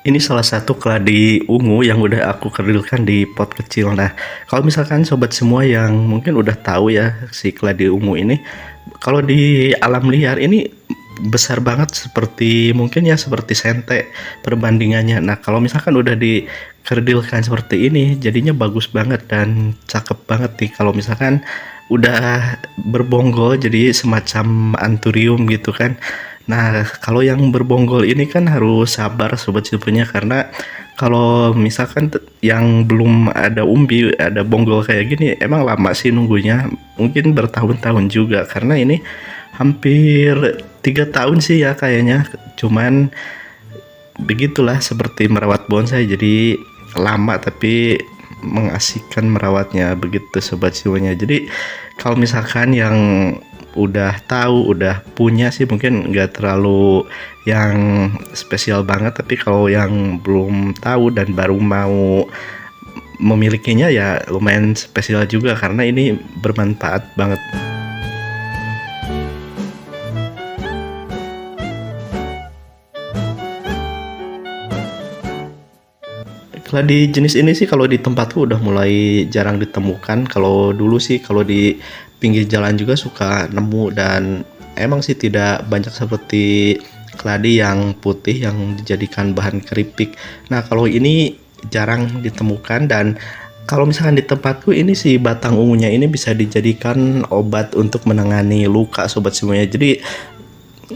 Ini salah satu keladi ungu yang udah aku kerdilkan di pot kecil. Nah, kalau misalkan sobat semua yang mungkin udah tahu ya si keladi ungu ini, kalau di alam liar ini besar banget seperti mungkin ya seperti sente perbandingannya. Nah, kalau misalkan udah dikerdilkan seperti ini, jadinya bagus banget dan cakep banget nih. Kalau misalkan udah berbonggol jadi semacam anturium gitu kan. Nah, kalau yang berbonggol ini kan harus sabar sobat silvernya, karena kalau misalkan yang belum ada umbi, ada bonggol kayak gini, emang lama sih nunggunya, mungkin bertahun-tahun juga, karena ini hampir 3 tahun sih ya kayaknya. Cuman begitulah seperti merawat bonsai, jadi lama tapi mengasihkan merawatnya begitu sobat silvernya. Jadi kalau misalkan yang udah tahu, udah punya sih mungkin nggak terlalu yang spesial banget, tapi kalau yang belum tahu dan baru mau memilikinya ya lumayan spesial juga, karena ini bermanfaat banget. Keladi jenis ini sih kalau di tempatku udah mulai jarang ditemukan. Kalau dulu sih kalau di pinggir jalan juga suka nemu, dan emang sih tidak banyak seperti keladi yang putih yang dijadikan bahan keripik. Nah, kalau ini jarang ditemukan, dan kalau misalkan di tempatku ini si batang ungunya ini bisa dijadikan obat untuk menangani luka sobat semuanya. Jadi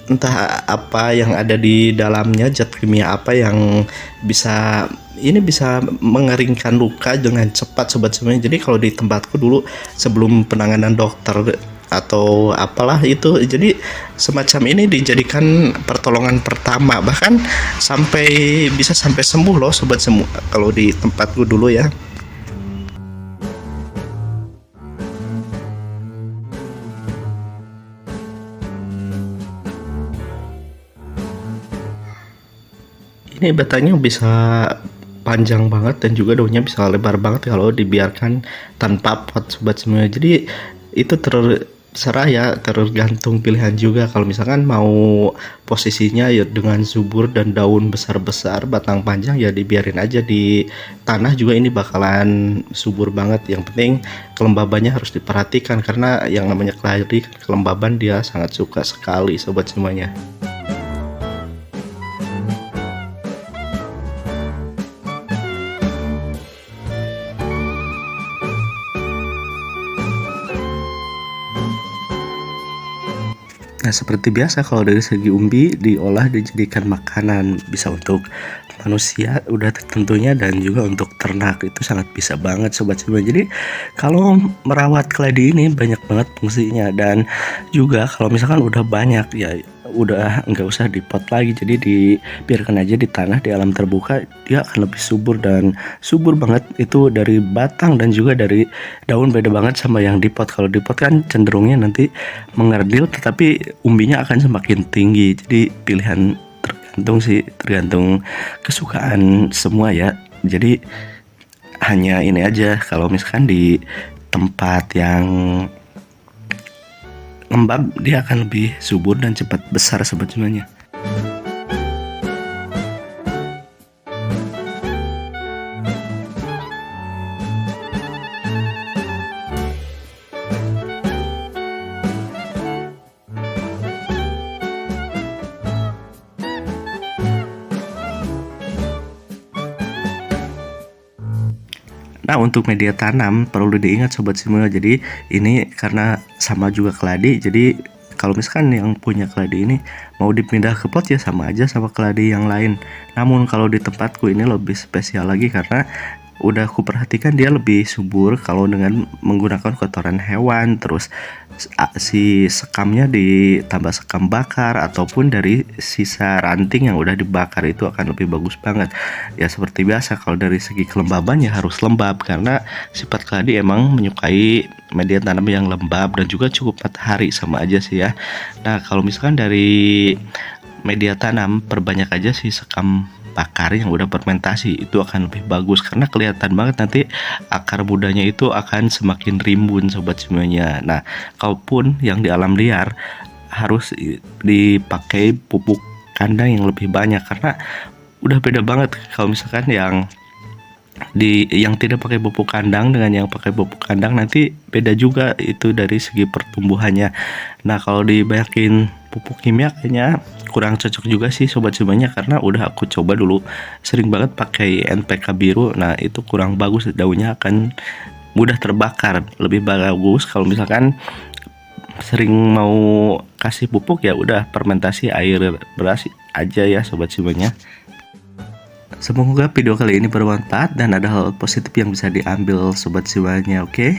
entah apa yang ada di dalamnya, zat kimia apa yang bisa bisa mengeringkan luka dengan cepat sobat semuanya. Jadi kalau di tempatku dulu sebelum penanganan dokter atau apalah itu, jadi semacam ini dijadikan pertolongan pertama, bahkan bisa sampai sembuh loh sobat semua kalau di tempatku dulu ya. Ini batangnya bisa panjang banget dan juga daunnya bisa lebar banget kalau dibiarkan tanpa pot sobat semua. Jadi itu terserah ya, tergantung pilihan juga. Kalau misalkan mau posisinya ya dengan subur dan daun besar-besar, batang panjang, ya dibiarin aja di tanah juga ini bakalan subur banget. Yang penting kelembabannya harus diperhatikan, karena yang namanya keladi kelembaban dia sangat suka sekali sobat semuanya. Nah, seperti biasa kalau dari segi umbi diolah dijadikan makanan, bisa untuk manusia udah tentunya, dan juga untuk ternak itu sangat bisa banget sobat semua. Jadi kalau merawat keladi ini banyak banget fungsinya, dan juga kalau misalkan udah banyak ya udah nggak usah dipot lagi, jadi dibiarkan aja di tanah di alam terbuka, dia akan lebih subur dan subur banget. Itu dari batang dan juga dari daun beda banget sama yang dipot. Kalau dipot kan cenderungnya nanti mengerdil, tetapi umbinya akan semakin tinggi. Jadi pilihan tergantung kesukaan semua ya. Jadi hanya ini aja, kalau misalkan di tempat yang lembab dia akan lebih subur dan cepat besar sobat semuanya. Nah, untuk media tanam perlu diingat sobat semua. Jadi ini karena sama juga keladi, jadi kalau misalkan yang punya keladi ini mau dipindah ke pot ya sama aja sama keladi yang lain. Namun kalau di tempatku ini lebih spesial lagi, karena udah aku perhatikan dia lebih subur kalau dengan menggunakan kotoran hewan, terus si sekamnya ditambah sekam bakar ataupun dari sisa ranting yang udah dibakar, itu akan lebih bagus banget. Ya seperti biasa kalau dari segi kelembaban ya harus lembab, karena sifat keladi emang menyukai media tanam yang lembab dan juga cukup matahari, sama aja sih ya. Nah, kalau misalkan dari media tanam perbanyak aja sih sekam bakar yang udah fermentasi, itu akan lebih bagus karena kelihatan banget nanti akar mudanya itu akan semakin rimbun sobat semuanya. Nah, kalaupun yang di alam liar harus dipakai pupuk kandang yang lebih banyak, karena udah beda banget kalau misalkan yang tidak pakai pupuk kandang dengan yang pakai pupuk kandang, nanti beda juga itu dari segi pertumbuhannya. Nah, kalau dibanyakin pupuk kimia kayaknya kurang cocok juga sih sobat semuanya, karena udah aku coba dulu sering banget pakai NPK biru. Nah, itu kurang bagus, daunnya akan mudah terbakar. Lebih bagus kalau misalkan sering mau kasih pupuk ya udah fermentasi air beras aja ya sobat semuanya. Semoga video kali ini bermanfaat dan ada hal positif yang bisa diambil sobat semuanya, oke?